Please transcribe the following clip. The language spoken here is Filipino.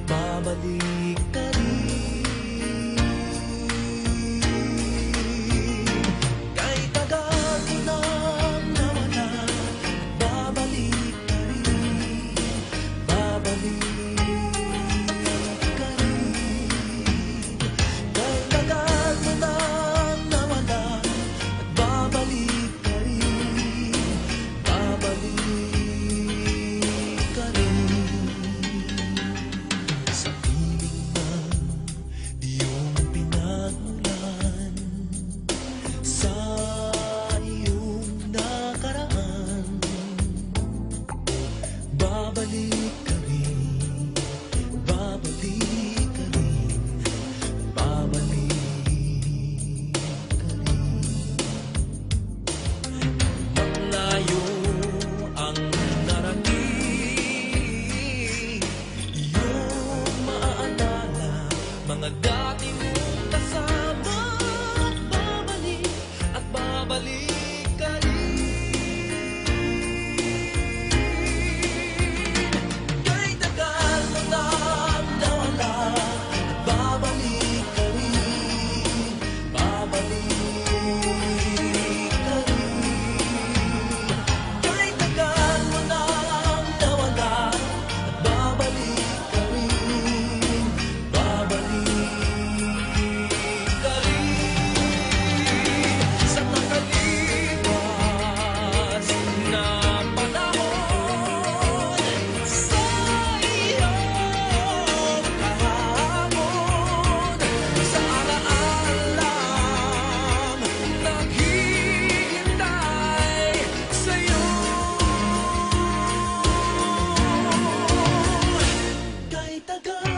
babalik ka rin. Kahit tagal mo nang nawala, babalik ka rin, babalik ka rin. Kahit tagal mo nang nawala, at babalik ka rin, babalik ka rin. Sa piling ng iyong pinagmulan, sa iyong nakaraan, babalik ka rin, babalik ka rin, babalik ka rin. Malayo ang narating, iyong maaalala mga dati mong kasama. Babalik at babalik ka rin. Kahit tagal mo nang nawala, babalik ka rin, babalik ka rin. Kahit tagal mo nang nawala, at babalik ka rin, babalik ka rin. Sa nakalipas na panahon, sa iyong kahapon, sa alaalang naghihintay sa'yo. Kahit tagal